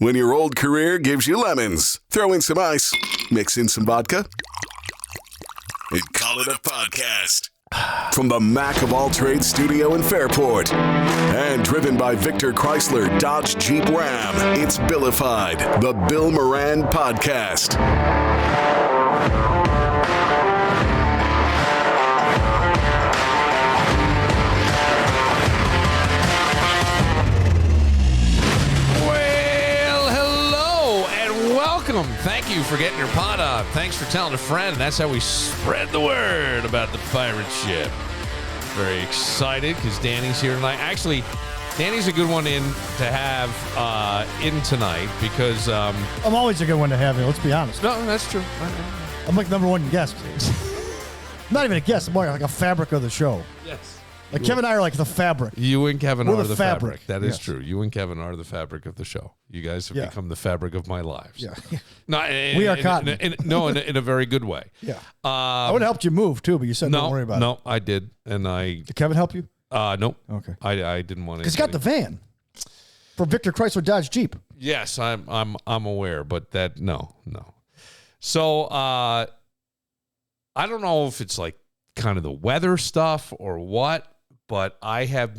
When your old career gives you lemons, throw in some ice, mix in some vodka, and call it a podcast. From the Mac of All Trades studio in Fairport, and driven by Victor Chrysler Dodge Jeep Ram, it's Billified, the Bill Moran Podcast. Thank you for getting your pot up. Thanks for telling a friend. That's how we spread the word about the pirate ship. Very excited because Danny's here tonight. Actually, Danny's a good one in to have in tonight because... I'm always a good one to have, let's be honest. No, that's true. I'm like number one guest. Not even a guest, I'm more like a fabric of the show. Yes. Like Kevin and I are like the fabric. You and Kevin We're are the fabric. That is yes. true. You and Kevin are the fabric of the show. You guys have become the fabric of my lives. Yeah. No, we are cotton. In a very good way. Yeah. I would have helped you move too, but you said don't worry about it. No, I did. And Did Kevin help you? No. Okay. I didn't want to. Because he's got the van from Victor Chrysler Dodge Jeep. Yes, I'm aware, but that no. So I don't know if it's like kind of the weather stuff or what. But I got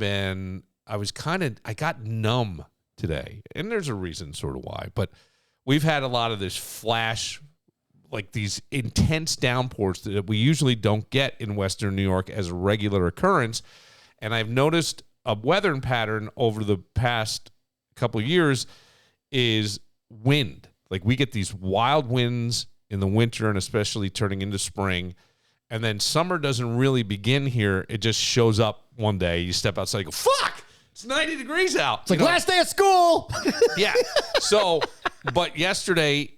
numb today. And there's a reason sort of why. But we've had a lot of this flash, like these intense downpours that we usually don't get in Western New York as a regular occurrence. And I've noticed a weather pattern over the past couple of years is wind. Like we get these wild winds in the winter and especially turning into spring. And then summer doesn't really begin here. It just shows up one day. You step outside and go, fuck, it's 90 degrees out. It's like last day of school. Yeah. So, but yesterday,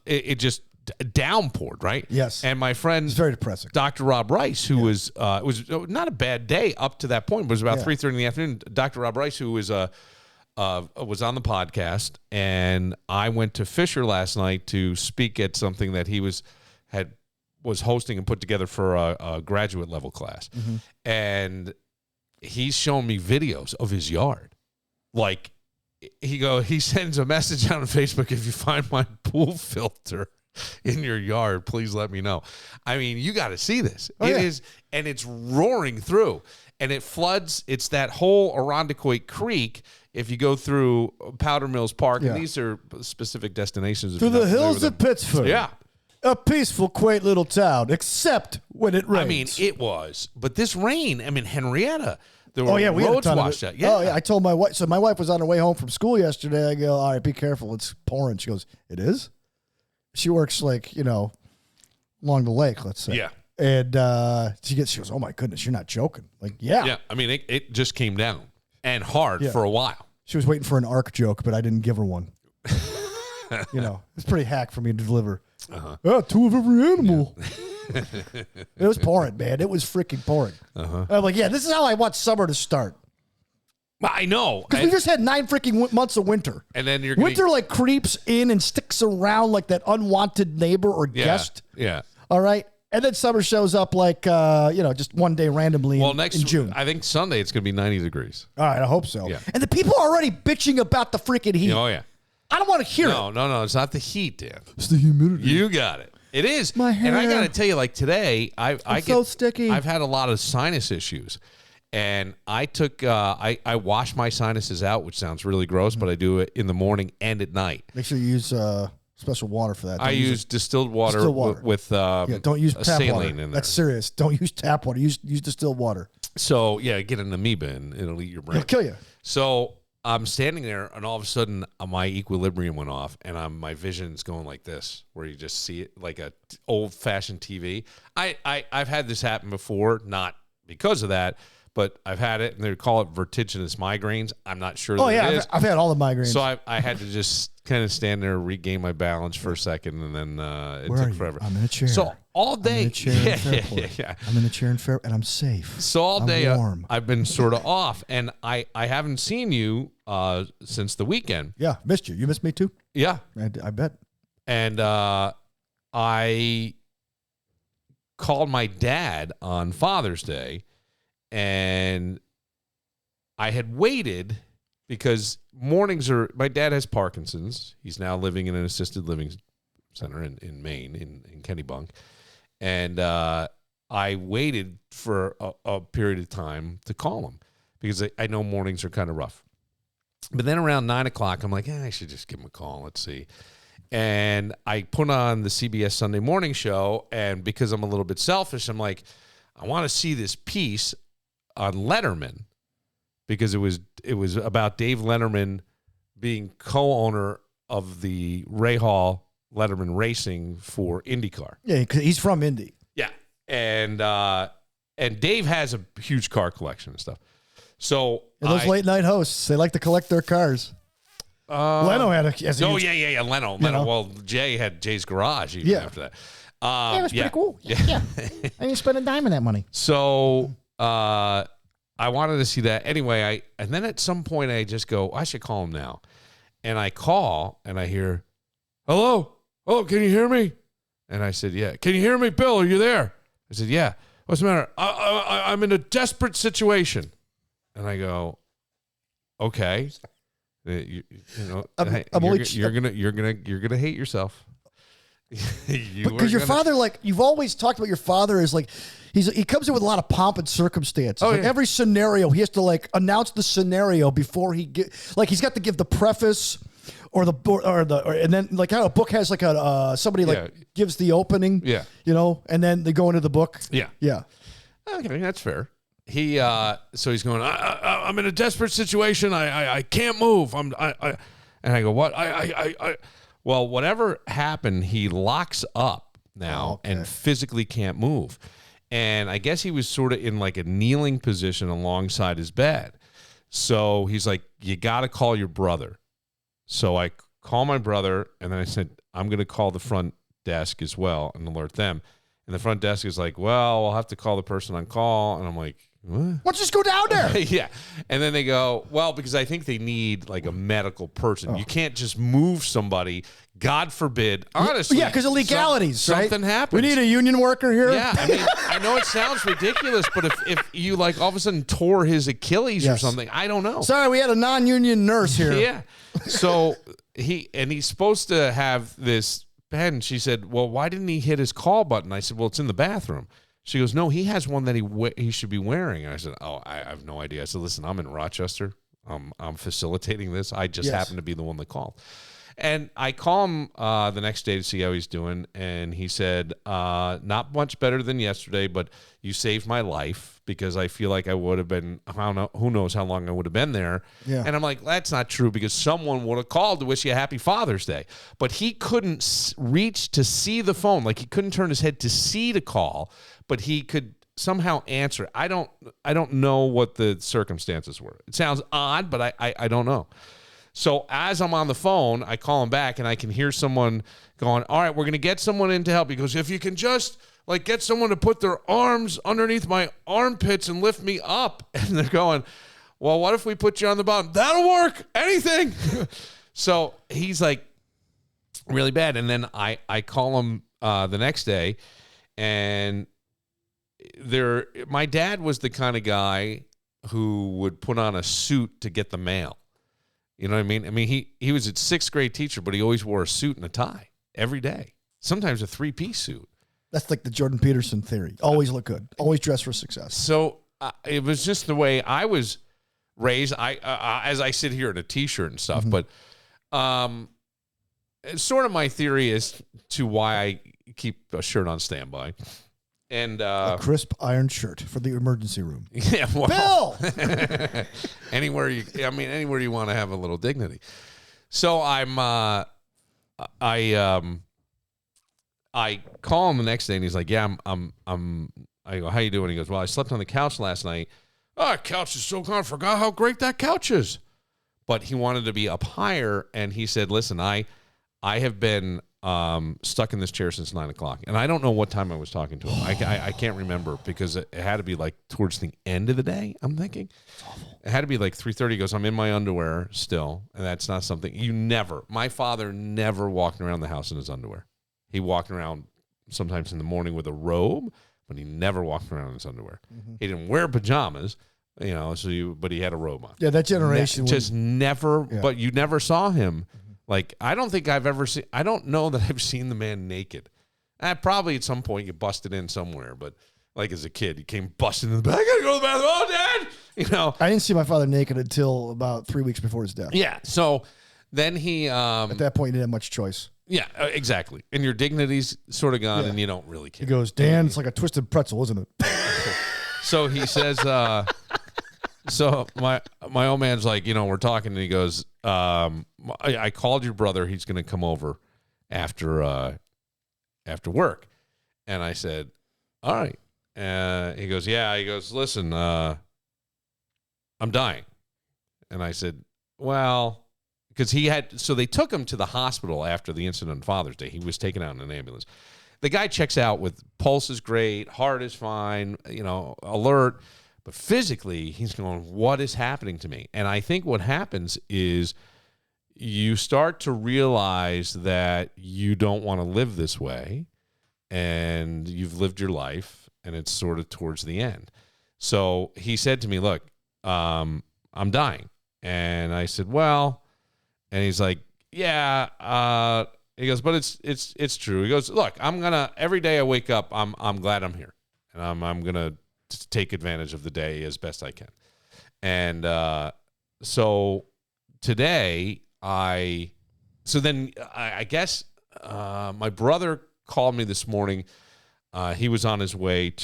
it just downpoured, right? Yes. And my friend, it's very depressing. Dr. Rob Rice, who was, it was not a bad day up to that point, but it was about 3:30 in the afternoon. Dr. Rob Rice, who was on the podcast, and I went to Fisher last night to speak at something that he was hosting and put together for a graduate level class. Mm-hmm. And he's showing me videos of his yard. Like he sends a message out on Facebook, if you find my pool filter in your yard, please let me know. I mean, you got to see this. It is, and it's roaring through and it floods. It's that whole Irondequoit Creek. If you go through Powder Mills Park, and these are specific destinations. Through the hills of Pittsburgh. Yeah. A peaceful, quaint little town, except when it rains. I mean, it was. But this rain, Henrietta, there were roads washed out. Yeah. Oh, yeah, I told my wife. So my wife was on her way home from school yesterday. I go, all right, be careful. It's pouring. She goes, it is? She works along the lake, let's say. Yeah. And she goes, oh, my goodness, you're not joking. Like, yeah. Yeah, I mean, it just came down and hard for a while. She was waiting for an arc joke, but I didn't give her one. It's pretty hack for me to deliver. Two of every animal. Yeah. It was pouring, man. It was freaking pouring. I'm like, this is how I want summer to start. I know. Because we just had 9 freaking months of winter. And then winter creeps in and sticks around like that unwanted neighbor or guest. Yeah. All right. And then summer shows up just one day randomly in June. I think Sunday it's going to be 90 degrees. All right. I hope so. Yeah. And the people are already bitching about the freaking heat. Oh, yeah. I don't want to hear it. No. It's not the heat, Dan. It's the humidity. You got it. It is. My hair. And I got to tell you, like today, I get so sticky. I've had a lot of sinus issues. And I took, I wash my sinuses out, which sounds really gross, but I do it in the morning and at night. Make sure you use special water for that. I use distilled water, with don't use tap saline water. in there. That's serious. Don't use tap water. Use distilled water. So, get an amoeba and it'll eat your brain. It'll kill you. So I'm standing there, and all of a sudden, my equilibrium went off, and my vision's going like this, where you just see it like a old-fashioned TV. I've had this happen before, not because of that, but I've had it, and they call it vertiginous migraines. I'm not sure. Oh, yeah, I've had all the migraines. So I had to just kind of stand there, regain my balance for a second, and then it took forever. I'm in a chair. So all day, I'm in a chair in Fairport. Yeah. I'm in a chair in Fairport, and I'm safe. So all day, warm. I've been sort of off, and I haven't seen you since the weekend. Yeah, missed you. You missed me too? Yeah. I bet. And I called my dad on Father's Day, and I had waited because mornings are. My dad has Parkinson's. He's now living in an assisted living center in Maine, in Kennebunk, and I waited for a period of time to call him because I know mornings are kind of rough. But then around 9 o'clock, I'm like, I should just give him a call. Let's see. And I put on the CBS Sunday Morning Show, and because I'm a little bit selfish, I'm like, I want to see this piece on Letterman because it was about Dave Letterman being co-owner of the Ray Hall Letterman Racing for IndyCar. Yeah, 'cause he's from Indy. Yeah, and Dave has a huge car collection and stuff. So and those late night hosts, they like to collect their cars. Leno had a. Yeah. Leno. Well, Jay had Jay's Garage even after that. Yeah, it was pretty cool. Yeah. I didn't spend a dime of that money. So I wanted to see that. Anyway, and then at some point I just go, I should call him now. And I call and I hear, hello? Oh, can you hear me? And I said, yeah. Can you hear me, Bill? Are you there? I said, yeah. What's the matter? I'm in a desperate situation. And I go, okay. You're gonna hate yourself. Because your father, like you've always talked about, your father is like he comes in with a lot of pomp and circumstance. Like every scenario, he has to like announce the scenario before he's got to give the preface and then like how a book has like somebody gives the opening. Yeah, and then they go into the book. Yeah. Okay, that's fair. So he's going, I'm in a desperate situation. I can't move. And I go, what? Well, whatever happened, he locks up now and physically can't move. And I guess he was sort of in like a kneeling position alongside his bed. So he's like, you got to call your brother. So I call my brother, and then I said, I'm going to call the front desk as well and alert them. And the front desk is like, well, I'll have to call the person on call. And I'm like, what? Why don't you just go down there? Yeah. And then they go, well, because I think they need like a medical person. You can't just move somebody. God forbid. Honestly. Yeah, because of legalities, something happens. We need a union worker here. Yeah. I mean, I know it sounds ridiculous, but if you like all of a sudden tore his Achilles or something, I don't know. Sorry, we had a non-union nurse here. Yeah. So he's supposed to have this pen. She said, well, why didn't he hit his call button? I said, well, it's in the bathroom. She goes, no, he has one that he should be wearing. And I said, oh, I have no idea. I said, listen, I'm in Rochester. I'm facilitating this. I just happen to be the one that called. And I call him the next day to see how he's doing. And he said, not much better than yesterday, but you saved my life because I feel like I would have been, I don't know, who knows how long I would have been there. Yeah. And I'm like, that's not true because someone would have called to wish you a happy Father's Day. But he couldn't reach to see the phone. Like he couldn't turn his head to see the call, but he could somehow answer. I don't know what the circumstances were. It sounds odd, but I don't know. So as I'm on the phone, I call him back and I can hear someone going, all right, we're going to get someone in to help. He goes, if you can just like get someone to put their arms underneath my armpits and lift me up. And they're going, well, what if we put you on the bottom? That'll work. Anything. So he's like really bad. And then I call him the next day and my dad was the kind of guy who would put on a suit to get the mail. You know what I mean? I mean, he was a sixth grade teacher, but he always wore a suit and a tie every day. Sometimes a 3-piece suit. That's like the Jordan Peterson theory. Always look good. Always dress for success. So it was just the way I was raised. As I sit here in a T-shirt and stuff, but sort of my theory as to why I keep a shirt on standby. And a crisp iron shirt for the emergency room. Yeah, well, Bill. anywhere you want to have a little dignity. So I call him the next day and he's like, yeah, I go, how you doing? He goes, well, I slept on the couch last night. Oh, couch is so gone. I forgot how great that couch is. But he wanted to be up higher, and he said, listen, I have been stuck in this chair since 9 o'clock. And I don't know what time I was talking to him. I can't remember because it had to be like towards the end of the day, I'm thinking. It's awful. It had to be like 3:30. He goes, I'm in my underwear still. And that's not something my father never walked around the house in his underwear. He walked around sometimes in the morning with a robe, but he never walked around in his underwear. Mm-hmm. He didn't wear pajamas, but he had a robe on. Yeah, that generation but you never saw him. Like, I don't think I've ever seen, I don't know that I've seen the man naked. Probably at some point you busted in somewhere, but like as a kid, he came busting in the back. I gotta go to the bathroom. Oh, Dad! I didn't see my father naked until about 3 weeks before his death. Yeah. So then he, at that point, you didn't have much choice. Yeah, exactly. And your dignity's sort of gone, and you don't really care. He goes, Dan, it's like a twisted pretzel, isn't it? So he says, so my old man's like, we're talking, and he goes, I called your brother. He's going to come over after work. And I said, all right. He goes, yeah. He goes, listen, I'm dying. And I said, well, because they took him to the hospital after the incident on Father's Day. He was taken out in an ambulance. The guy checks out with pulse is great, heart is fine, alert. But physically, he's going, what is happening to me? And I think what happens is you start to realize that you don't want to live this way, and you've lived your life, and it's sort of towards the end. So he said to me, look, I'm dying. And I said, well, and he's like, yeah, he goes, but it's true. He goes, look, every day I wake up, I'm glad I'm here, and I'm going to take advantage of the day as best I can. And so today I guess my brother called me this morning. He was on his way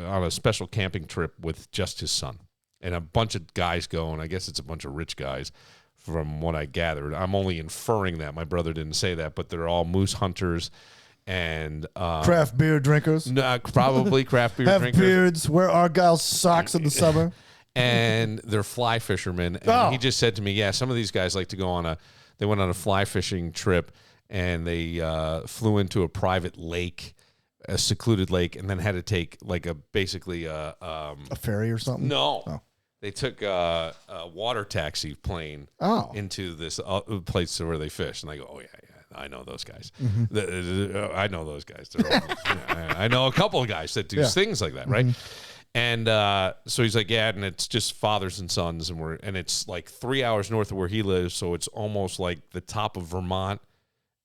on a special camping trip with just his son, and a bunch of guys go, and I guess it's a bunch of rich guys from what I gathered. I'm only inferring that. My brother didn't say that, but they're all moose hunters and craft beer drinkers. Probably craft beer have drinkers. Have beards, wear Argyle socks in the summer. And they're fly fishermen. And he just said to me, yeah, some of these guys like to go they went on a fly fishing trip, and they flew into a private lake, a secluded lake, and then had to take like a ferry or something? No. Oh. They took a water taxi plane into this place where they fish. And I go, oh, yeah, I know those guys. Mm-hmm. I know those guys. I know a couple of guys that do things like that, right? And so he's like, yeah, and it's just fathers and sons, and it's like 3 hours north of where he lives, so it's almost like the top of Vermont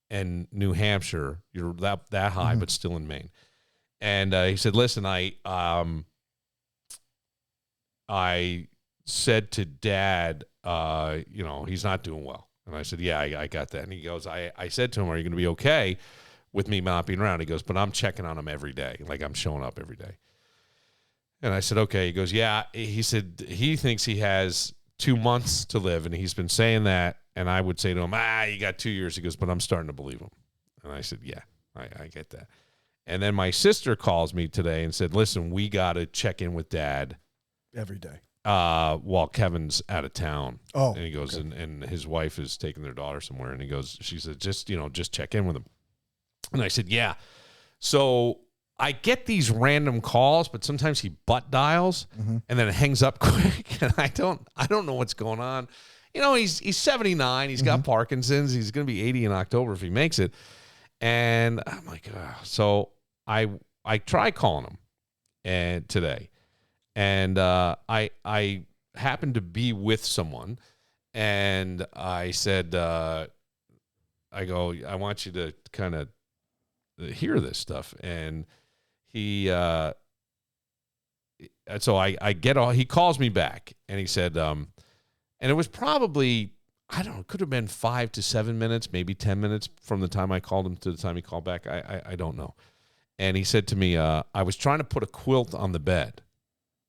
and New Hampshire. You're that high, but still in Maine. And he said, listen, I said to Dad, he's not doing well. And I said, yeah, I got that. And he goes, I said to him, are you going to be okay with me not being around? He goes, but I'm checking on him every day. Like, I'm showing up every day. And I said, okay. He goes, yeah. He said he thinks he has 2 months to live, and he's been saying that. And I would say to him, you got 2 years. He goes, but I'm starting to believe him. And I said, yeah, I get that. And then my sister calls me today and said, listen, we got to check in with Dad every day while Kevin's out of town. Oh, and he goes, and his wife is taking their daughter somewhere. And she said, just check in with him. And I said, yeah. So I get these random calls, but sometimes he butt dials and then it hangs up quick. And I don't know what's going on. He's 79. He's got Parkinson's. He's going to be 80 in October if he makes it. And I'm like, so I try calling him today. And I happened to be with someone, and I said, I go, I want you to kind of hear this stuff. And so he calls me back, and he said, and it was probably, I don't know, it could have been 5 to 7 minutes, maybe 10 minutes from the time I called him to the time he called back. I don't know. And he said to me, I was trying to put a quilt on the bed.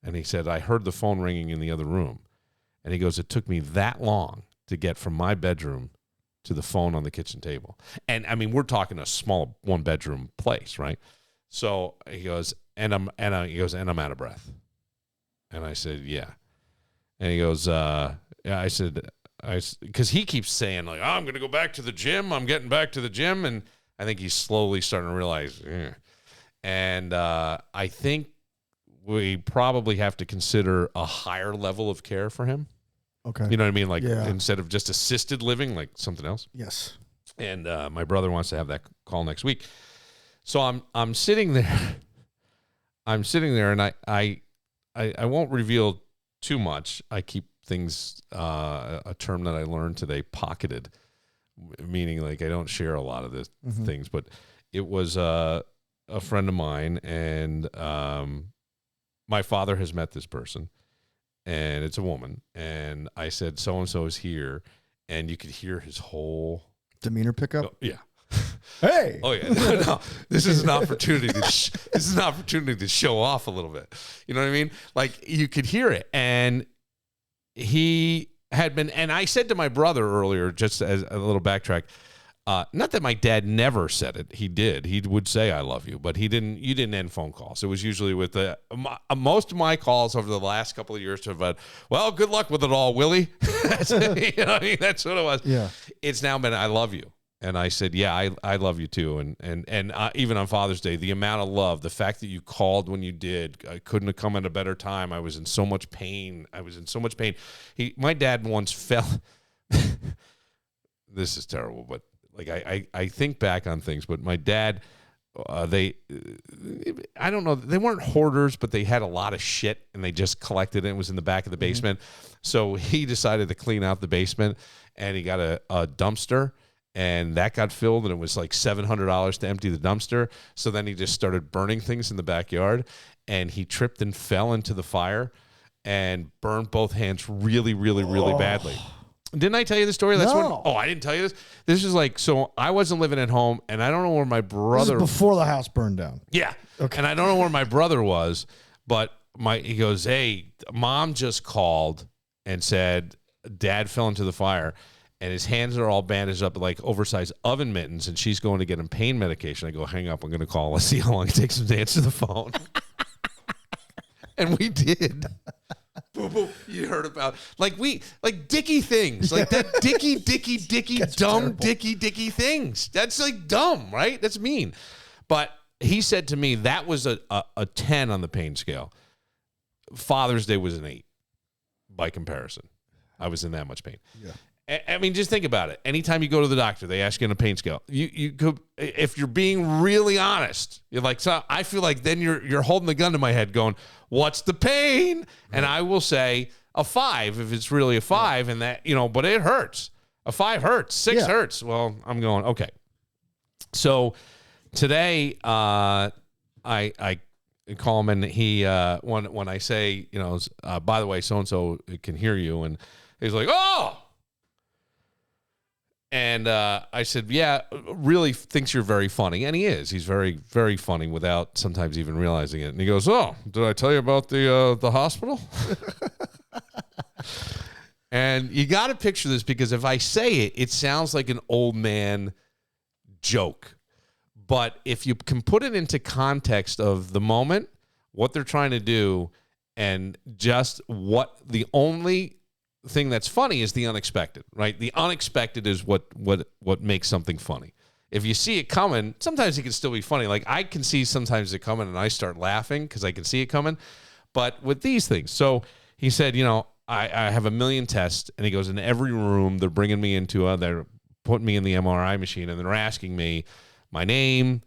And he said, I heard the phone ringing in the other room. And he goes, it took me that long to get from my bedroom to the phone on the kitchen table. And I mean, we're talking a small 1-bedroom place, right? So he goes, and I'm out of breath. And I said, yeah. And he goes, yeah, I said, because he keeps saying, like, I'm going to go back to the gym. I'm getting back to the gym. And I think he's slowly starting to realize, And I think we probably have to consider a higher level of care for him. Okay. You know what I mean? Like, instead of just assisted living, like something else. Yes. And my brother wants to have that call next week. So I'm sitting there. And I won't reveal too much. I keep things, a term that I learned today, pocketed, meaning like I don't share a lot of the things, but it was a friend of mine, and my father has met this person, and it's a woman, and I said, so-and-so is here, and you could hear his whole demeanor pickup. Oh, yeah. Hey. Oh yeah. No, this is an opportunity to show off a little bit. You know what I mean? Like you could hear it, and he had been. And I said to my brother earlier, just as a little backtrack, not that my dad never said it. He did. He would say "I love you," but he didn't. You didn't end phone calls. It was usually with most of my calls over the last couple of years have been, "Well, good luck with it all, Willie." You know what I mean? That's what it was. Yeah. It's now been "I love you." And I said, yeah, I love you too. And even on Father's Day, the amount of love, the fact that you called when you did, I couldn't have come at a better time. I was in so much pain. My dad once fell. This is terrible, but like I think back on things, but my dad, I don't know, they weren't hoarders, but they had a lot of shit and they just collected it. It was in the back of the basement. So he decided to clean out the basement, and he got a dumpster. And that got filled, and it was like $700 to empty the dumpster. So then he just started burning things in the backyard, and he tripped and fell into the fire and burned both hands really, really, really badly. Didn't I tell you the story? No. I didn't tell you this. This is like, so I wasn't living at home, and I don't know where my brother. This is before the house burned down. Yeah. Okay. And I don't know where my brother was, but he goes, hey, Mom just called and said Dad fell into the fire. And his hands are all bandaged up like oversized oven mittens, and she's going to get him pain medication. I go, hang up, I'm going to call. Let's see how long it takes him to answer the phone. And we did. Boom, boom. You heard about like dicky things, like that dicky, dumb terrible. dicky things. That's like dumb, right? That's mean. But he said to me that was a 10 on the pain scale. Father's Day was an 8 by comparison. I was in that much pain. Yeah. I mean, just think about it. Anytime you go to the doctor, they ask you on a pain scale. You could, if you're being really honest, you're like, so I feel like then you're holding the gun to my head, going, "What's the pain?" And I will say a 5 if it's really a 5, and that but it hurts. A 5 hurts, 6 hurts. Well, I'm going okay. So today, I call him, and he when I say by the way, so and so can hear you, and he's like, "Oh." And I said, yeah, really thinks you're very funny. And he is. He's very, very funny without sometimes even realizing it. And he goes, oh, did I tell you about the hospital? And you got to picture this, because if I say it, it sounds like an old man joke. But if you can put it into context of the moment, what they're trying to do, and just what the only thing that's funny is the unexpected, right? The unexpected is what makes something funny. If you see it coming, sometimes it can still be funny. Like I can see sometimes it coming and I start laughing because I can see it coming. But with these things, so he said, I have a million tests, and he goes, in every room they're bringing me into, they're putting me in the MRI machine, and they're asking me my name,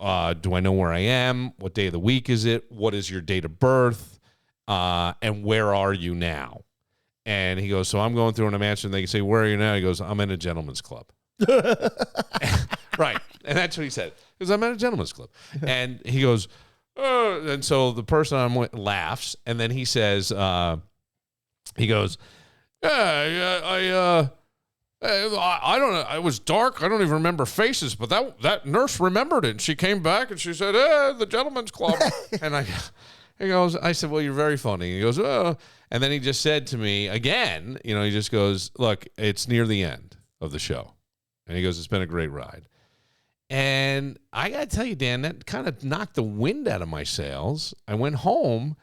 do I know where I am, what day of the week is it, what is your date of birth, and where are you now? And he goes, so I'm going through and I'm answering. They say, where are you now? He goes, I'm in a gentleman's club. Right. And that's what he said. He goes, I'm at a gentleman's club. And he goes, oh. And so the person I'm with laughs. And then he says, he goes, I don't know. It was dark. I don't even remember faces, but that nurse remembered it. And she came back and she said, the gentleman's club. And I said, well, you're very funny. He goes, oh. And then he just said to me again, he just goes, look, it's near the end of the show. And he goes, it's been a great ride. And I got to tell you, Dan, that kind of knocked the wind out of my sails. I went home,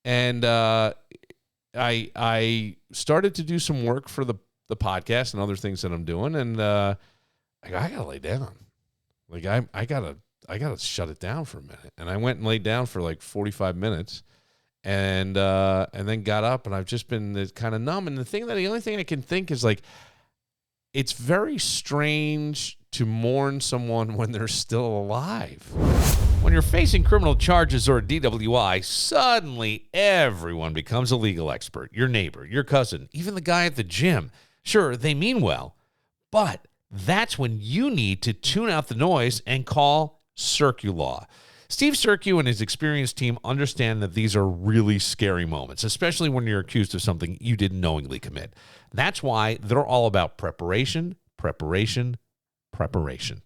and I started to do some work for the podcast and other things that I'm doing. And I got to lay down. Like I got to shut it down for a minute. And I went and laid down for like 45 minutes. And then got up, and I've just been kind of numb. And the only thing I can think is like, it's very strange to mourn someone when they're still alive. When you're facing criminal charges or a DWI, suddenly everyone becomes a legal expert. Your neighbor, your cousin, even the guy at the gym. Sure, they mean well, but that's when you need to tune out the noise and call CircuLaw. Steve Circu and his experienced team understand that these are really scary moments, especially when you're accused of something you didn't knowingly commit. That's why they're all about preparation, preparation, preparation.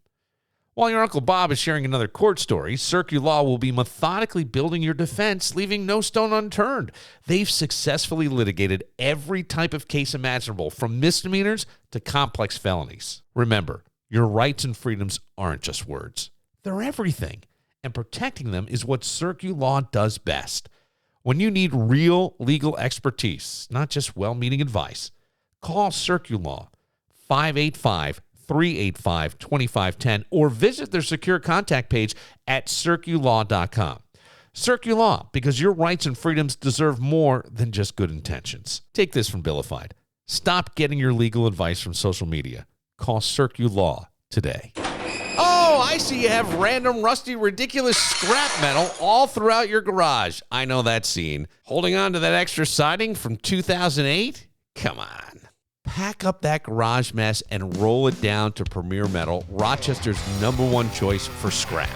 While your Uncle Bob is sharing another court story, CircuLaw will be methodically building your defense, leaving no stone unturned. They've successfully litigated every type of case imaginable, from misdemeanors to complex felonies. Remember, your rights and freedoms aren't just words. They're everything. And protecting them is what CircuLaw does best. When you need real legal expertise, not just well-meaning advice, call CircuLaw 585-385-2510 or visit their secure contact page at circulaw.com. CircuLaw, because your rights and freedoms deserve more than just good intentions. Take this from Billified. Stop getting your legal advice from social media. Call CircuLaw today. Oh, I see you have random, rusty, ridiculous scrap metal all throughout your garage. I know that scene. Holding on to that extra siding from 2008? Come on. Pack up that garage mess and roll it down to Premier Metal, Rochester's #1 choice for scrap.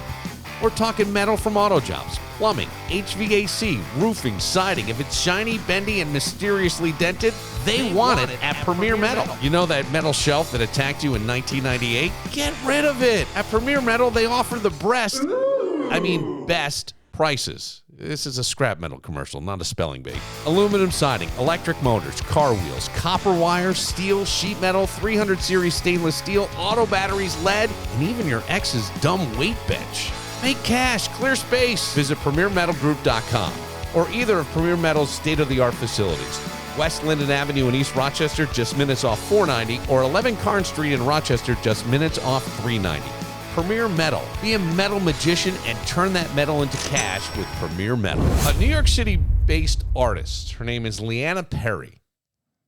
We're talking metal from auto jobs, plumbing, HVAC, roofing, siding. If it's shiny, bendy, and mysteriously dented, they want it at Premier Metal. You know that metal shelf that attacked you in 1998? Get rid of it. At Premier Metal, they offer the best prices. This is a scrap metal commercial, not a spelling bee. Aluminum siding, electric motors, car wheels, copper wire, steel, sheet metal, 300 series stainless steel, auto batteries, lead, and even your ex's dumb weight bench. Make cash, clear space. Visit PremierMetalGroup.com or either of Premier Metal's state-of-the-art facilities. West Linden Avenue in East Rochester, just minutes off 490, or 11 Carn Street in Rochester, just minutes off 390. Premier Metal. Be a metal magician and turn that metal into cash with Premier Metal. A New York City-based artist. Her name is Leanna Perry.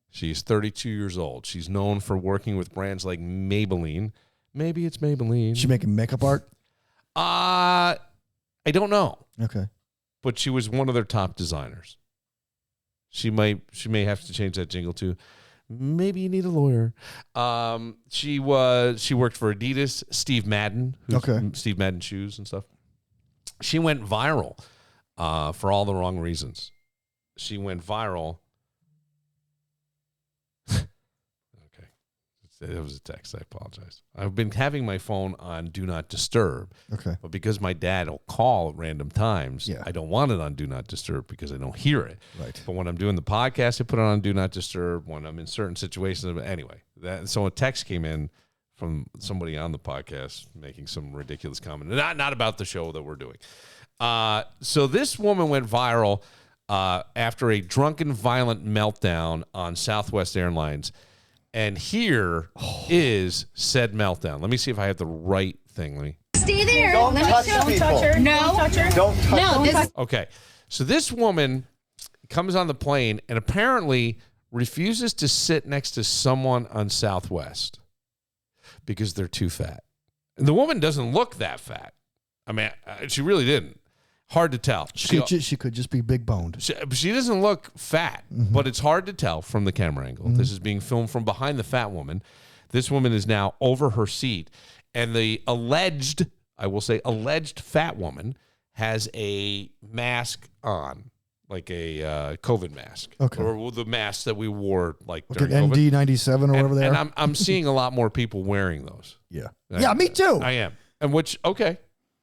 She's 32 years old. She's known for working with brands like Maybelline. Maybe it's Maybelline. Is she making makeup art? I don't know. Okay. But she was one of their top designers. She may have to change that jingle too. Maybe you need a lawyer. She worked for Adidas, Steve Madden, Steve Madden shoes and stuff. She went viral for all the wrong reasons. She went viral. It was a text. I apologize. I've been having my phone on Do Not Disturb. Okay. But because my dad will call at random times, I don't want it on Do Not Disturb because I don't hear it. Right. But when I'm doing the podcast, I put it on Do Not Disturb. When I'm in certain situations, anyway. So a text came in from somebody on the podcast making some ridiculous comment. Not about the show that we're doing. So this woman went viral after a drunken, violent meltdown on Southwest Airlines. And here is said meltdown. Let me see if I have the right thing. Let me. Stay there. Don't touch her. No. Don't touch her. Don't touch her. Okay. So this woman comes on the plane and apparently refuses to sit next to someone on Southwest because they're too fat. And the woman doesn't look that fat. I mean, she really didn't. Hard to tell. She could just be big boned. She doesn't look fat, but it's hard to tell from the camera angle. This is being filmed from behind the fat woman. This woman is now over her seat, and the alleged fat woman has a mask on, like a COVID mask, or the mask that we wore like during COVID. ND97 or whatever they are. And I'm seeing a lot more people wearing those. Yeah, me too. I am, and which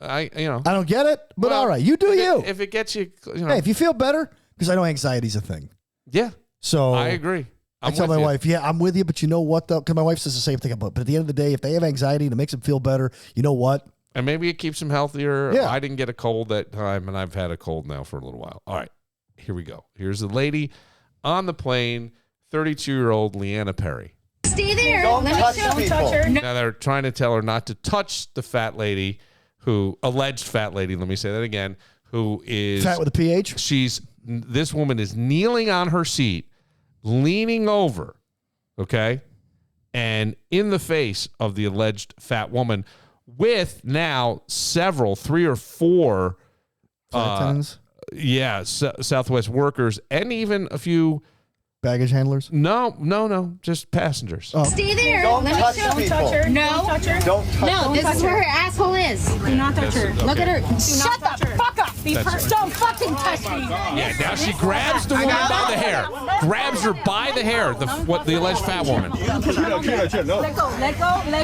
I don't get it, but all right, you do you. If it gets you, hey, if you feel better, because I know anxiety's a thing. Yeah. So I agree. I tell my wife, I'm with you, but you know what though? Because my wife says the same thing about. But at the end of the day, if they have anxiety and it makes them feel better, you know what? And maybe it keeps them healthier. Yeah. I didn't get a cold that time, and I've had a cold now for a little while. All right, here we go. Here's the lady on the plane, 32-year-old Leanna Perry. Stay there. Don't touch her. Now they're trying to tell her not to touch the fat lady. Alleged fat lady, let me say that again, who is fat with a PH. This woman is kneeling on her seat, leaning over, okay? And in the face of the alleged fat woman, with now several, 3 or 4 Southwest workers, and even a few baggage handlers. No, just passengers. Oh. Stay there. Don't touch Let me show. people. Don't touch her. No. Don't touch her. Don't touch No, her. this is where her asshole is. Do not touch her. Look at her. Shut touch the her. fuck up. Don't fucking touch me. Yeah, now she grabs the woman by the hair. Grabs her by the hair, the alleged fat woman. Let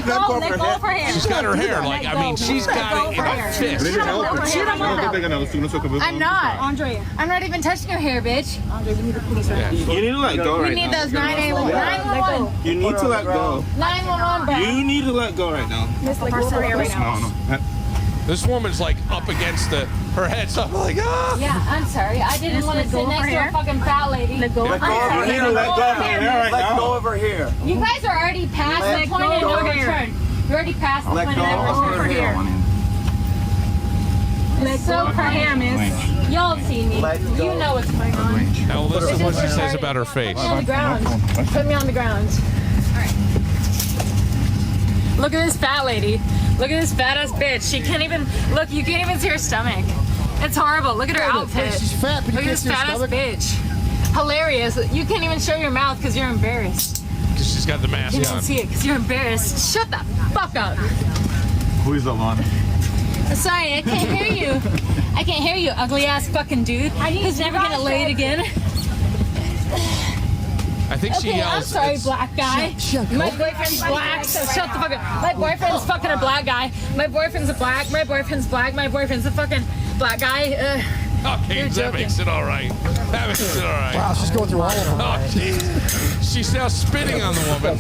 go of her hair. She's got her hair, like, I mean, she's got it in a fist. I'm not. Andre. I'm not even touching her hair, bitch. Andre, we need the police right now. You need to let go right We need now. those 911. You need to let go. 911, bro. You need to let go right now. Let go of her hair right now. No. This woman's like up against her head's up like, ah. Yeah, I'm sorry. I didn't want to sit next to a fucking fat lady. Let go of her hair. You need to let go of her hair right Let go now. of her hair. You guys are already past the point of no return. You're already past the point of no return. Let go of her hair, miss. Y'all see me. You know what's going on. Now listen to what she says about her face. Put me on the ground. Put me on the ground. All right. Look at this fat lady. Look at this fat ass bitch. She can't even look. You can't even see her stomach. It's horrible. Look at her outfit. She's fat, but you Look at can't this see her fat ass stomach. bitch. Hilarious. You can't even show your mouth because you're embarrassed. Because she's got the mask You on. can't see it because you're embarrassed. Shut the fuck up. Who is Alana? Sorry, I can't hear you. I can't hear you, ugly ass fucking dude. Who's never gonna lay it again. I think she Okay, yells. I'm sorry, it's- black guy. My boyfriend's black, so shut the fuck up. My boyfriend's fucking a black guy. My boyfriend's a black. My boyfriend's black. My boyfriend's a fucking black guy. Okay, You're that joking. makes it all right. That makes it all right. Wow, she's going through all of them. Oh, jeez. She's now spitting on the woman.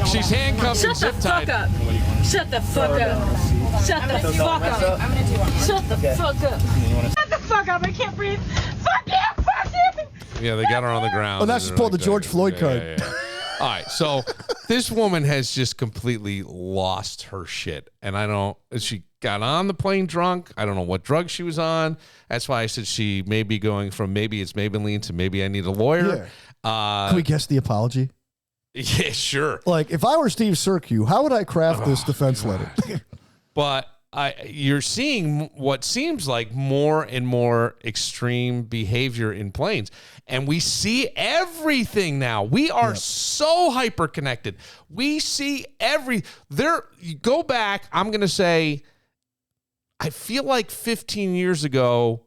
She's handcuffed and Shut the zip fuck tied. up. Shut the fuck up. Shut the fuck up. Shut the fuck up. Shut the fuck up. I can't breathe. Fuck you. Fuck you. Yeah, they got her on the ground. Oh, now and she's they're pulled like, the George Floyd card. Yeah. All right, so this woman has just completely lost her shit. And she got on the plane drunk. I don't know what drug she was on. That's why I said she may be going from maybe it's Maybelline to maybe I need a lawyer. Can we guess the apology? Yeah, sure. Like, if I were Steve Sercu, how would I craft this defense letter? But you're seeing what seems like more and more extreme behavior in planes. And we see everything now. We are so hyper connected. We see you go back, I'm going to say, I feel like 15 years ago,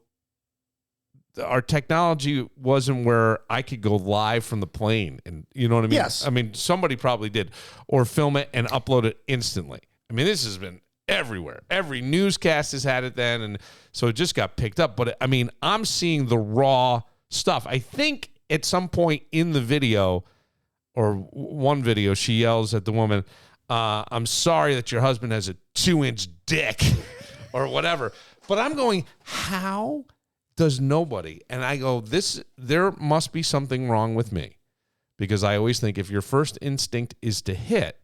our technology wasn't where I could go live from the plane. And you know what I mean? Yes. I mean, somebody probably did. Or film it and upload it instantly. I mean, this has been everywhere. Every newscast has had it then. And so it just got picked up. But I mean, I'm seeing the raw stuff. I think at some point in the video, or one video, she yells at the woman, I'm sorry that your husband has a 2-inch dick or whatever. But I'm going, how does nobody? And I go, there must be something wrong with me, because I always think if your first instinct is to hit,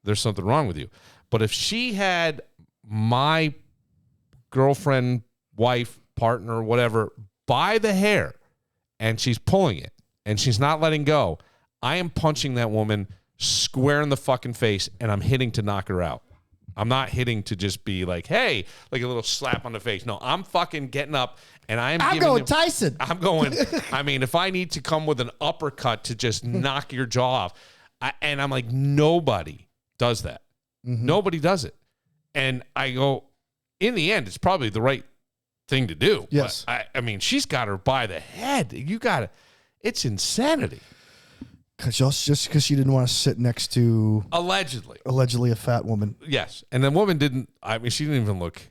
there's something wrong with you. But if she had my girlfriend, wife, partner, whatever, by the hair, and she's pulling it and she's not letting go, I am punching that woman square in the fucking face, and I'm hitting to knock her out. I'm not hitting to just be like, hey, like a little slap on the face. No, I'm fucking getting up, and I'm going Tyson. I'm going, I mean, if I need to come with an uppercut to just knock your jaw off, and I'm like, nobody does that. Nobody does it. And I go, in the end, it's probably the right thing to do. Yes. But I mean, she's got her by the head. You got to, it's insanity. Just because she didn't want to sit next to Allegedly a fat woman. Yes. And the woman didn't, I mean, she didn't even look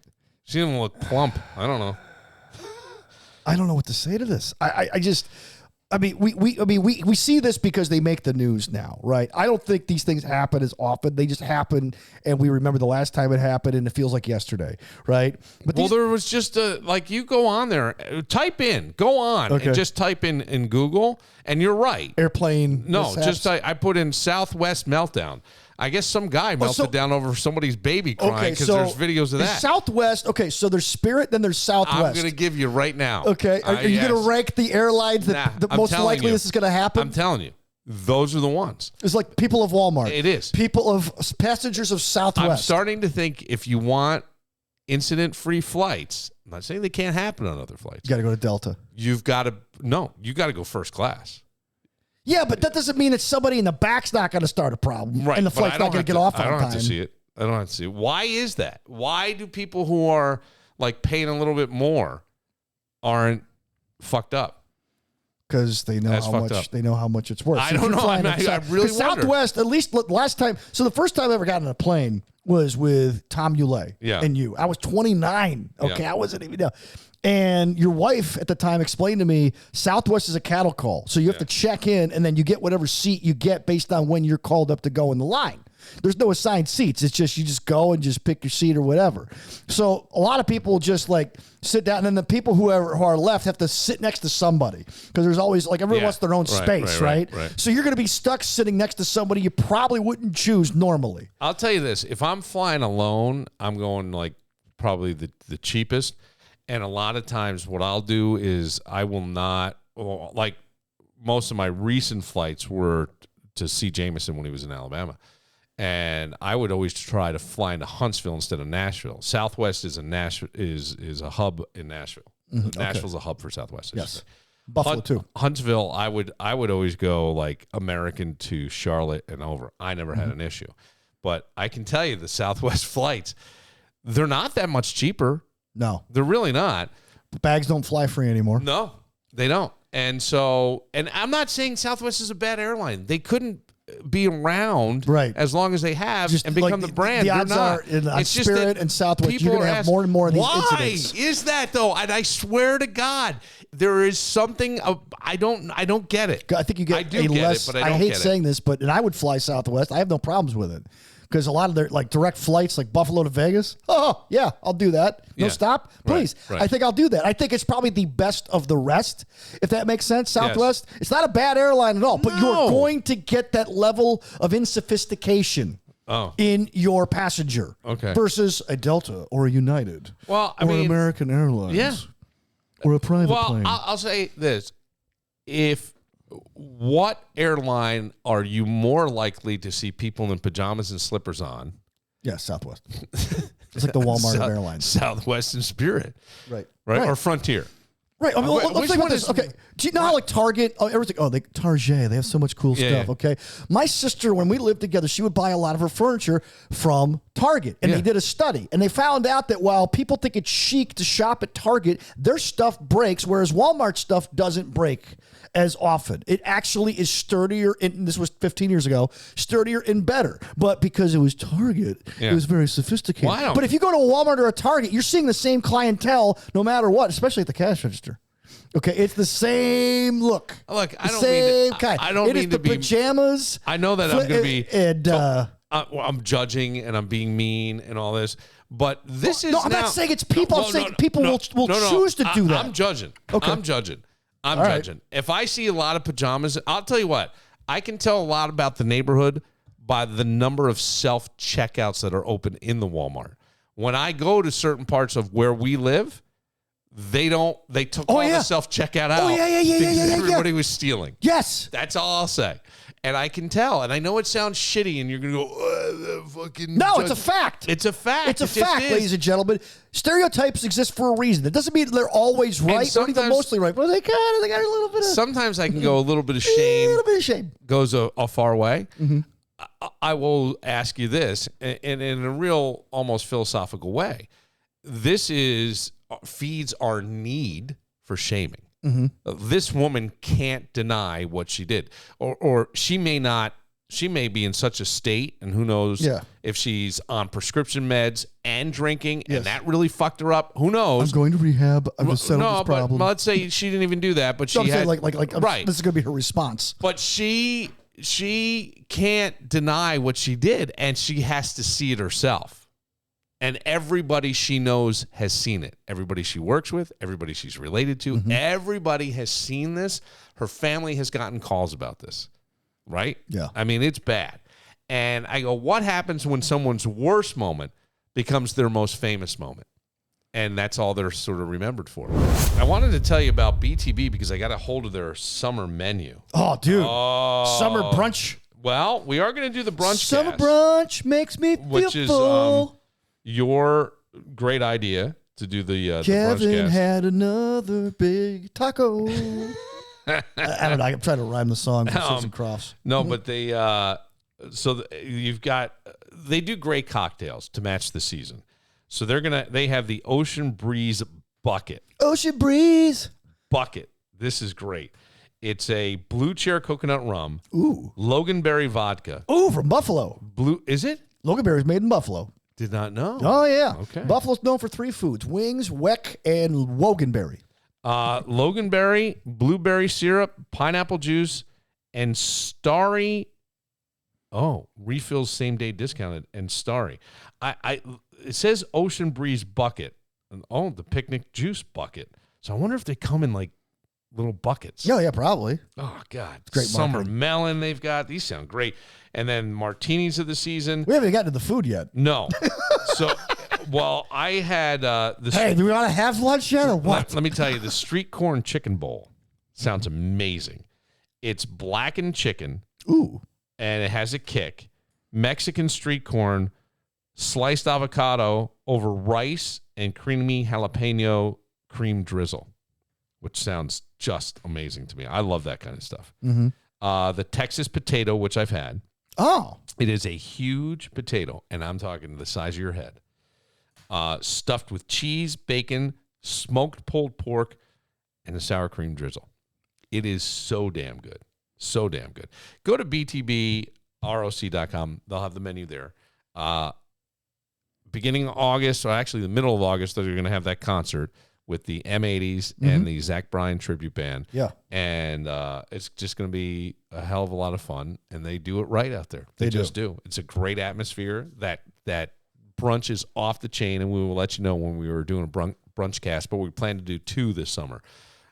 plump. I don't know. I don't know what to say to this. We see this because they make the news now, right? I don't think these things happen as often. They just happen, and we remember the last time it happened, and it feels like yesterday, right? But there was just you go on there, go on and just type in Google, and you're right. Airplane. No, mishaps. just I put in Southwest meltdown. I guess some guy melted down over somebody's baby crying because there's videos of that. Southwest. Okay, so there's Spirit, then there's Southwest. I'm going to give you right now. Okay, are you going to rank the airlines that most likely this is going to happen? I'm telling you. those are the ones. It's like people of Walmart. It is. Passengers of Southwest. I'm starting to think if you want incident-free flights, I'm not saying they can't happen on other flights. You got to go to Delta. You got to go first class. Yeah, but that doesn't mean that somebody in the back's not going to start a problem. Right. And the flight's not going to get off on time. I don't have to see it. Why is that? Why do people who are like paying a little bit more aren't fucked up? Because they know how much it's worth. I don't know. I really wonder. Southwest, at least last time. So the first time I ever got on a plane was with Tom Ulay and you. I was 29. Okay, I wasn't even know. And your wife at the time explained to me, Southwest is a cattle call. So you have to check in, and then you get whatever seat you get based on when you're called up to go in the line. There's no assigned seats. It's just you just go and just pick your seat or whatever. So a lot of people just like sit down, and then the people who are left have to sit next to somebody because there's always like everyone wants their own space, right? So you're going to be stuck sitting next to somebody you probably wouldn't choose normally. I'll tell you this. If I'm flying alone, I'm going like probably the cheapest. And a lot of times what I'll do is I will not, like most of my recent flights were to see Jameson when he was in Alabama. And I would always try to fly into Huntsville instead of Nashville. Southwest is a hub in Nashville. Mm-hmm. Nashville's a hub for Southwest. Yes. Buffalo too. Huntsville, I would always go like American to Charlotte and over. I never had an issue. But I can tell you the Southwest flights, they're not that much cheaper. No. They're really not. The bags don't fly free anymore. No, they don't. And I'm not saying Southwest is a bad airline. They couldn't be around as long as they have and become the brand. The odds are in Spirit and Southwest, you're going to have more and more of these incidents. Why is that though? And I swear to God, there is something I don't get it. I think you get I hate saying this, but I would fly Southwest. I have no problems with it. Because a lot of their like direct flights, like Buffalo to Vegas. Oh, yeah, I'll do that. No stop, please. Right. I think I'll do that. I think it's probably the best of the rest, if that makes sense. Southwest, It's not a bad airline at all, but you're going to get that level of insophistication in your passenger versus a Delta or a United or an American Airlines or a private plane. I'll say this. What airline are you more likely to see people in pajamas and slippers on? Yeah, Southwest. It's like the Walmart of airlines. Southwest and Spirit. Right. Or Frontier. Right. I mean, let's think about this. Okay. Do you know how like Target, everything, Target, they have so much cool stuff, okay? My sister, when we lived together, she would buy a lot of her furniture from Target. And they did a study. And they found out that while people think it's chic to shop at Target, their stuff breaks, whereas Walmart stuff doesn't break as often. It actually is sturdier, and this was 15 years ago, sturdier and better. But because it was Target, it was very sophisticated. But if you go to a Walmart or a Target, you're seeing the same clientele no matter what, especially at the cash register. Okay, it's the same look. Look, I don't same mean kind. I don't mean to be pajamas. I know that I'm going to be and I'm judging and I'm being mean and all this, but this is I'm not saying it's people. I'm saying people will choose to do that. I'm judging. Okay. I'm judging. If I see a lot of pajamas, I'll tell you what, I can tell a lot about the neighborhood by the number of self-checkouts that are open in the Walmart. When I go to certain parts of where we live, they took all the self-checkout out because everybody was stealing. Yes. That's all I'll say. And I can tell. And I know it sounds shitty, and you're going to go, fucking... No, it's a fact. It's a fact. It's a fact, ladies and gentlemen. Stereotypes exist for a reason. It doesn't mean they're always right or even mostly right. But they got a little bit of... Sometimes I can go a little bit of shame. A little bit of shame. Goes a far way. Mm-hmm. I will ask you this, and in a real, almost philosophical way. This feeds our need for shaming. Mm-hmm. This woman can't deny what she did, or she may not. She may be in such a state, and who knows if she's on prescription meds and drinking, and that really fucked her up. Who knows? I'm going to rehab. I'm just settle this problem. But let's say she didn't even do that, but she had like right. This is going to be her response. But she can't deny what she did, and she has to see it herself. And everybody she knows has seen it. Everybody she works with, everybody she's related to, everybody has seen this. Her family has gotten calls about this, right? Yeah. I mean, it's bad. And I go, what happens when someone's worst moment becomes their most famous moment? And that's all they're sort of remembered for. I wanted to tell you about BTB because I got a hold of their summer menu. Oh, dude. Summer brunch. Well, we are going to do the brunch Summer cast, brunch makes me feel which is full. your great idea to do the brunch Kevin cast. had another big taco. I don't know. I'm trying to rhyme the song for Susan Crofts. No, but they they do great cocktails to match the season. So they have the Ocean Breeze bucket. Ocean Breeze. Bucket. This is great. It's a Blue Chair coconut rum. Ooh. Loganberry vodka. Ooh, from Buffalo. Is it? Loganberry's made in Buffalo. Did not know. Oh, yeah. Okay. Buffalo's known for 3 foods: wings, weck, and Loganberry. Loganberry, blueberry syrup, pineapple juice, and Starry. Oh, refills same day discounted and Starry. It says Ocean Breeze bucket. Oh, the picnic juice bucket. So I wonder if they come in like little buckets. Yeah, probably. Oh God, great summer marketing. melon they've got. These sound great. And then martinis of the season. We haven't gotten to the food yet. No. So, well, I had Hey, do we want to have lunch yet or what? Let me tell you, the street corn chicken bowl sounds amazing. It's blackened chicken. Ooh. And it has a kick. Mexican street corn, sliced avocado over rice, and creamy jalapeno cream drizzle, which sounds just amazing to me. I love that kind of stuff. Mm-hmm. The Texas potato, which I've had. Oh. It is a huge potato, and I'm talking the size of your head. Stuffed with cheese, bacon, smoked pulled pork, and a sour cream drizzle. It is so damn good. So damn good. Go to btbroc.com. They'll have the menu there. Beginning of August, or actually the middle of August, they're going to have that concert with the M80s and the Zach Bryan tribute band. Yeah. And it's just going to be a hell of a lot of fun, and they do it right out there. They just do. It's a great atmosphere. That brunch is off the chain, and we will let you know when we were doing a brunch cast, but we plan to do 2 this summer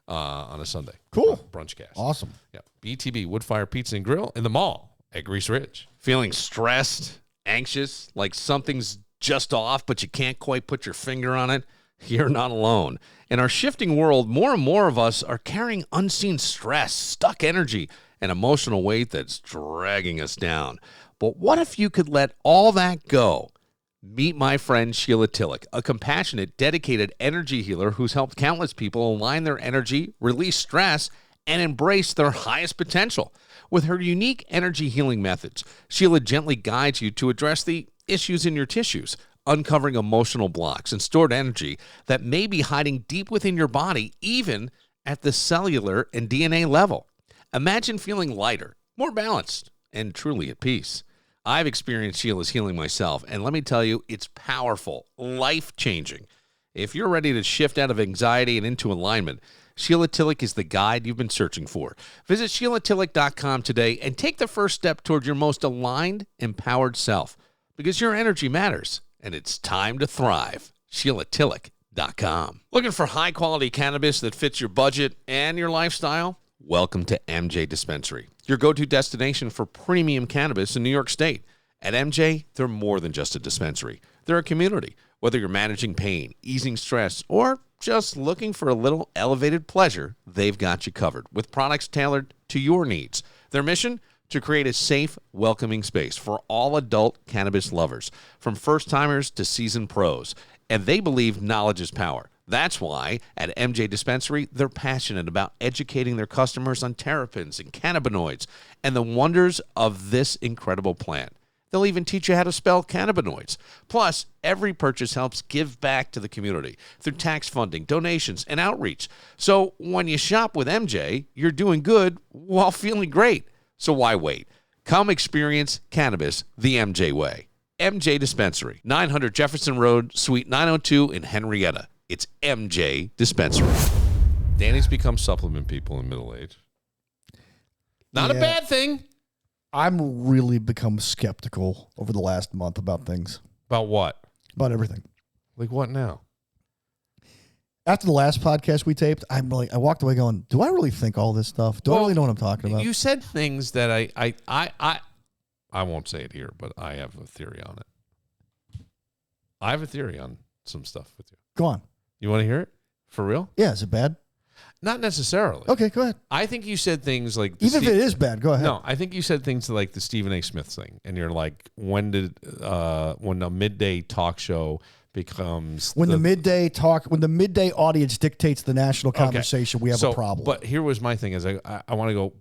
on a Sunday. Cool. Brunch cast. Awesome. Yeah. BTB, Woodfire Pizza and Grill in the mall at Grease Ridge. Feeling stressed, anxious, like something's just off, but you can't quite put your finger on it? You're not alone. In our shifting world, more and more of us are carrying unseen stress, stuck energy, and emotional weight that's dragging us down. But what if you could let all that go? Meet my friend Sheila Tillich, a compassionate, dedicated energy healer who's helped countless people align their energy, release stress, and embrace their highest potential. With her unique energy healing methods, Sheila gently guides you to address the issues in your tissues, uncovering emotional blocks and stored energy that may be hiding deep within your body, even at the cellular and DNA level. Imagine feeling lighter, more balanced, and truly at peace. I've experienced Sheila's healing myself, and let me tell you, it's powerful, life-changing. If you're ready to shift out of anxiety and into alignment, Sheila Tillich is the guide you've been searching for. Visit SheilaTillich.com today and take the first step toward your most aligned, empowered self, because your energy matters, and it's time to thrive. SheilaTillich.com. Looking for high-quality cannabis that fits your budget and your lifestyle? Welcome to MJ Dispensary, your go-to destination for premium cannabis in New York State. At MJ, they're more than just a dispensary. They're a community. Whether you're managing pain, easing stress, or just looking for a little elevated pleasure, they've got you covered with products tailored to your needs. Their mission? To create a safe, welcoming space for all adult cannabis lovers, from first-timers to seasoned pros. And they believe knowledge is power. That's why at MJ Dispensary, they're passionate about educating their customers on terpenes and cannabinoids and the wonders of this incredible plant. They'll even teach you how to spell cannabinoids. Plus, every purchase helps give back to the community through tax funding, donations, and outreach. So when you shop with MJ, you're doing good while feeling great. So why wait? Come experience cannabis the MJ way. MJ Dispensary, 900 Jefferson Road, Suite 902 in Henrietta. It's MJ Dispensary. Danny's become supplement people in middle age. Not a bad thing. I'm really become skeptical over the last month about things. About what? About everything. Like what now? After the last podcast we taped, I walked away going, do I really think all this stuff? Do I really know what I'm talking about? You said things that I won't say it here, but I have a theory on it. I have a theory on some stuff with you. Go on. You want to hear it? For real? Yeah, is it bad? Not necessarily. Okay, go ahead. I think you said things like... Even if it is bad, go ahead. No, I think you said things like the Stephen A. Smith thing. And you're like, when a midday talk show becomes... When the midday audience dictates the national conversation, we have a problem. But here was my thing is I want to go,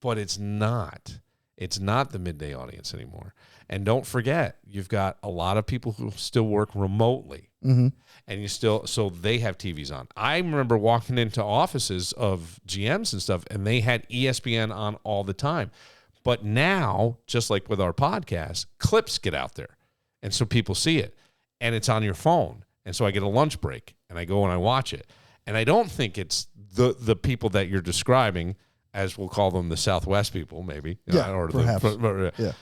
but it's not. It's not the midday audience anymore. And don't forget, you've got a lot of people who still work remotely. Mm-hmm. And so they have TVs on. I remember walking into offices of GMs and stuff, and they had ESPN on all the time. But now, just like with our podcast, clips get out there. And so people see it. And it's on your phone. And so I get a lunch break, and I go and I watch it. And I don't think it's the people that you're describing, as we'll call them the Southwest people, maybe. Perhaps.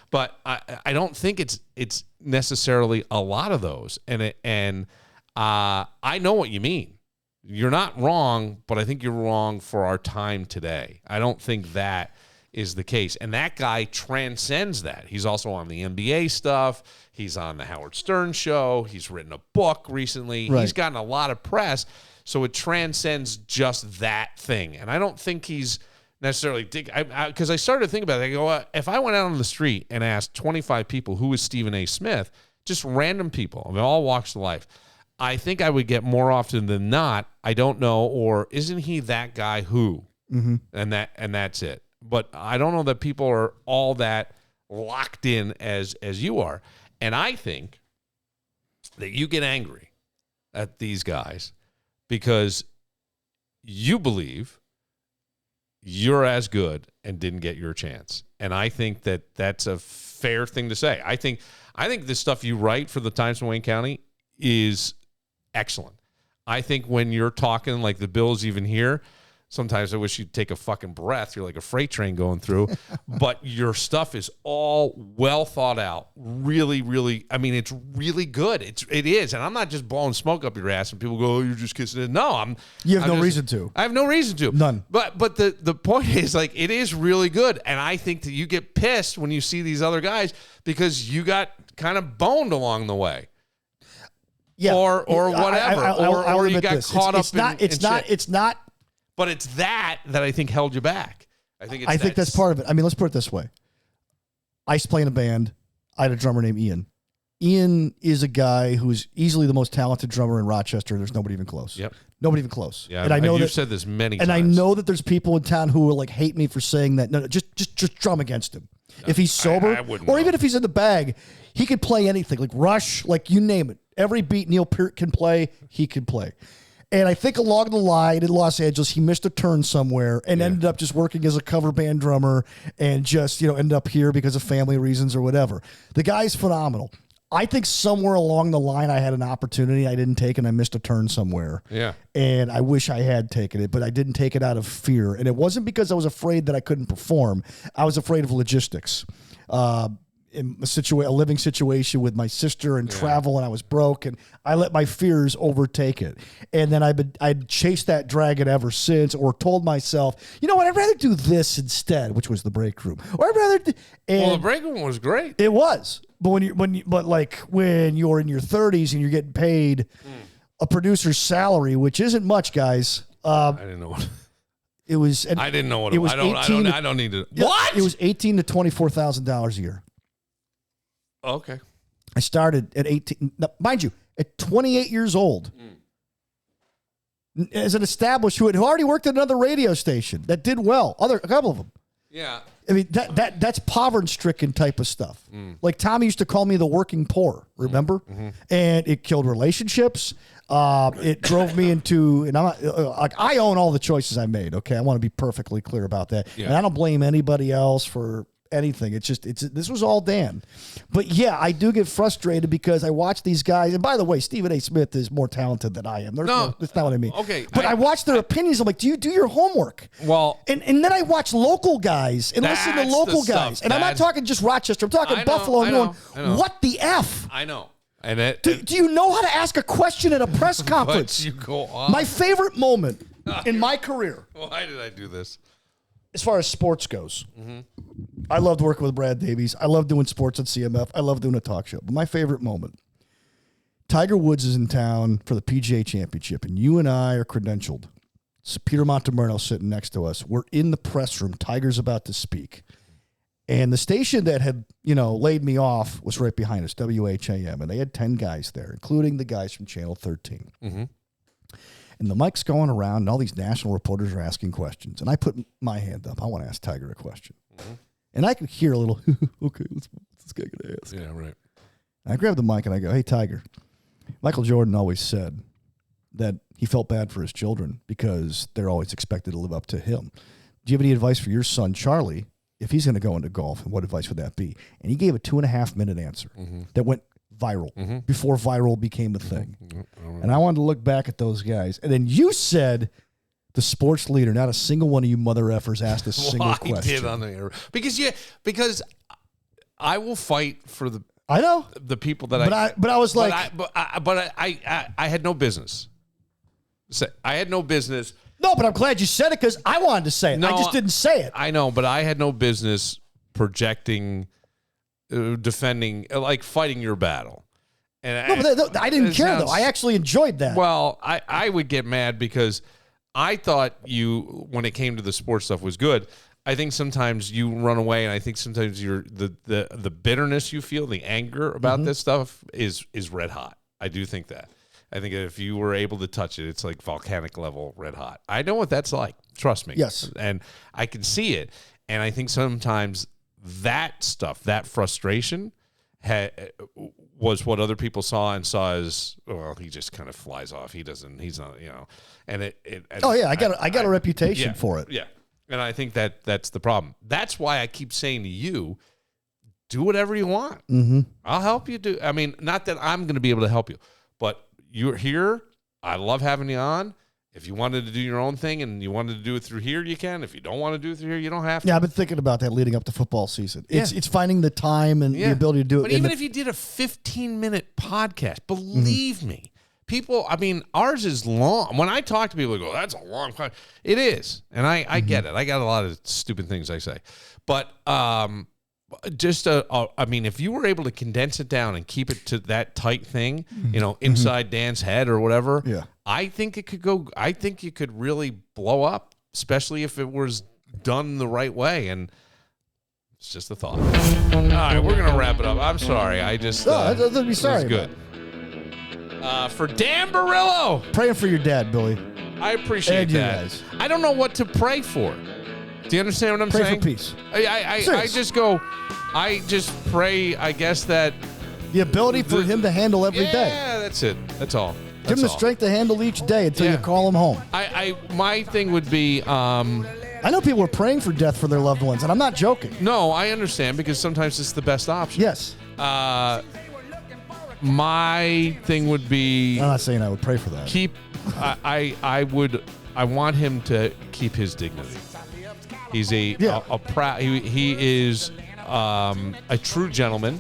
But I don't think it's necessarily a lot of those. And I know what you mean. You're not wrong, but I think you're wrong for our time today. I don't think that is the case. And that guy transcends that. He's also on the NBA stuff. He's on the Howard Stern show. He's written a book recently. Right. He's gotten a lot of press. So it transcends just that thing. And I don't think he's necessarily because I started to think about it. I go, if I went out on the street and asked 25 people who is Stephen A. Smith, just random people, I mean, all walks of life, I think I would get more often than not, I don't know, or isn't he that guy who? Mm-hmm. And that's it. But I don't know that people are all that locked in as you are. And I think that you get angry at these guys because you believe you're as good and didn't get your chance. And I think that that's a fair thing to say. I think the stuff you write for the Times of Wayne County is excellent. I think when you're talking like the Bills even here, sometimes I wish you'd take a fucking breath. You're like a freight train going through. But your stuff is all well thought out. Really, really, I mean, it's really good. It is. And I'm not just blowing smoke up your ass and people go, oh, you're just kissing it. No, You have no reason to. I have no reason to. None. But the point is, like, it is really good. And I think that you get pissed when you see these other guys because you got kind of boned along the way. Yeah. Or whatever. I'll or you admit got this. caught It's up not, in it's not, shit. it's not. But it's that I think held you back. I think that's part of it. I mean, let's put it this way. I used to play in a band. I had a drummer named Ian. Ian is a guy who's easily the most talented drummer in Rochester. There's nobody even close. Yep. Nobody even close. Yeah, and I know you've said this many times. And I know that there's people in town who will like hate me for saying that. No, just drum against him. If he's sober, I wouldn't or know. even if he's in the bag, he could play anything. Like Rush, like you name it. Every beat Neil Peart can play, he can play. And I think along the line in Los Angeles, he missed a turn somewhere and ended up just working as a cover band drummer and just, ended up here because of family reasons or whatever. The guy's phenomenal. I think somewhere along the line, I had an opportunity I didn't take and I missed a turn somewhere. Yeah. And I wish I had taken it, but I didn't take it out of fear. And it wasn't because I was afraid that I couldn't perform. I was afraid of logistics. In a living situation with my sister and travel, and I was broke, and I let my fears overtake it. And then I'd chased that dragon ever since, or told myself, you know what, I'd rather do this instead, which was the break room. Or I'd rather the break room was great. It was. But when you're in your 30s and you're getting paid a producer's salary, which isn't much, guys. I didn't know what it was. I didn't know what it was. I don't need to. Yeah, What? It was $18,000 to $24,000 a year. Okay. I started at 18. Now, mind you, at 28 years old, as an established who already worked at another radio station that did well. A couple of them. Yeah. I mean, that's poverty-stricken type of stuff. Like Tommy used to call me the working poor, remember? And it killed relationships. It drove me into, and I'm not, I own all the choices I made. Okay, I want to be perfectly clear about that. Yeah. And I don't blame anybody else for anything. This was all Dan. But yeah, I do get frustrated because I watch these guys. And by the way, Stephen A. Smith is more talented than I am. No, that's not what I mean. Okay. But I watch their opinions. I'm like, do you do your homework? Well, and then I watch local guys and listen to local guys. And I'm not talking just Rochester. I'm talking Buffalo. I know. What the F? I know. And do you know how to ask a question at a press conference? But you go off. My favorite moment in my career. Why did I do this? As far as sports goes, I loved working with Brad Davies. I loved doing sports at CMF. I loved doing a talk show. But my favorite moment, Tiger Woods is in town for the PGA Championship, and you and I are credentialed. So Peter Montemurno sitting next to us. We're in the press room. Tiger's about to speak. And the station that had, laid me off was right behind us, WHAM, and they had 10 guys there, including the guys from Channel 13. Mm-hmm. And the mic's going around, and all these national reporters are asking questions. And I put my hand up. I want to ask Tiger a question. Mm-hmm. And I could hear a little, okay, what's this guy going to ask? Yeah, right. And I grab the mic, and I go, hey, Tiger. Michael Jordan always said that he felt bad for his children because they're always expected to live up to him. Do you have any advice for your son, Charlie, if he's going to go into golf, and what advice would that be? And he gave a 2.5-minute answer that went viral before viral became a thing. And I wanted to look back at those guys. And then you said the sports leader, not a single one of you mother effers asked a single question. I did on the air. Because I will fight for I know the people that I was like, I had no business. I had no business. No, but I'm glad you said it because I wanted to say it. I just didn't say it. I know, but I had no business projecting, defending, like fighting your battle. And I didn't care though. I actually enjoyed that. Well, I would get mad because I thought you, when it came to the sports stuff, was good. I think sometimes you run away, and I think sometimes the bitterness you feel, the anger about this stuff is red hot. I do think that. I think if you were able to touch it, it's like volcanic level red hot. I know what that's like. Trust me. Yes. And I can see it. And I think sometimes that stuff, that frustration was what other people saw and saw as, well, he just kind of flies off. He's not, and I got a reputation for it. Yeah. And I think that's the problem. That's why I keep saying to you, do whatever you want. Mm-hmm. I'll help you do. I mean, not that I'm going to be able to help you, but you're here. I love having you on. If you wanted to do your own thing and you wanted to do it through here, you can. If you don't want to do it through here, you don't have to. Yeah, I've been thinking about that leading up to football season. It's finding the time and the ability to do it. But even if you did a 15-minute podcast, believe me, people, I mean, ours is long. When I talk to people, they go, that's a long time. It is. And I get it. I got a lot of stupid things I say. But I mean, if you were able to condense it down and keep it to that tight thing, inside Dan's head or whatever, I think it could go. I think you could really blow up, especially if it was done the right way. And it's just a thought. All right, we're gonna wrap it up. I'm sorry. I just don't be sorry. It was good. For Dan Barillo, praying for your dad, Billy. I appreciate and that. You guys. I don't know what to pray for. Do you understand what I'm saying? Pray for peace. I just pray, I guess, that the ability for him to handle every day. Yeah, that's it. That's all. Give him the strength to handle each day until you call him home. My thing would be, I know people are praying for death for their loved ones, and I'm not joking. No, I understand because sometimes it's the best option. Yes. My thing would be. I'm not saying I would pray for that. I want him to keep his dignity. He's a proud. He is a true gentleman.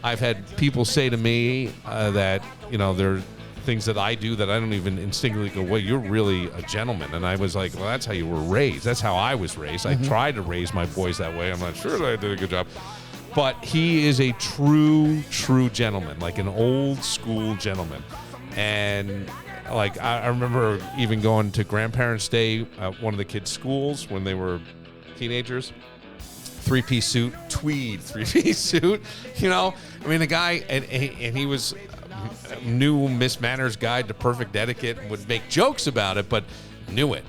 I've had people say to me that there are things that I do that I don't even instinctively go, well, you're really a gentleman. And I was like, well, that's how you were raised. That's how I was raised. I tried to raise my boys that way. I'm not sure that I did a good job. But he is a true gentleman, like an old school gentleman. And like I remember even going to Grandparents' Day at one of the kids' schools when they were teenagers. Three-piece suit, tweed three-piece suit. I mean, the guy, and he was new Miss Manners Guide to Perfect Etiquette and would make jokes about it, but knew it.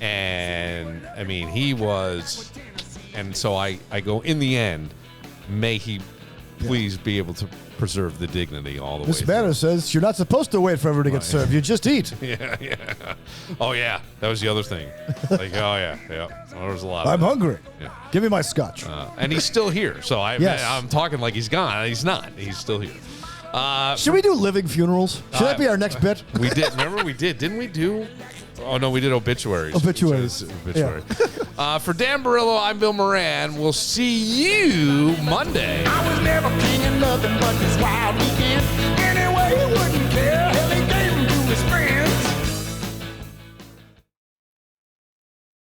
And I mean, he was, and so I go, in the end, may he please be able to preserve the dignity all the way. Miss Manners says you're not supposed to wait for everyone to get served. You just eat. Yeah. Oh, yeah. That was the other thing. Like, oh, yeah. There was a lot of I'm that. hungry. Yeah. Give me my scotch. And he's still here. So Yes. I'm talking like he's gone. He's not. He's still here. Should we do living funerals? Should that be our next bit? We did. Remember we did. Didn't we do? Oh, no, we did obituaries. Obituaries. Yeah. For Dan Barillo, I'm Bill Moran. We'll see you Monday. I was never king of nothing but this wild weekend.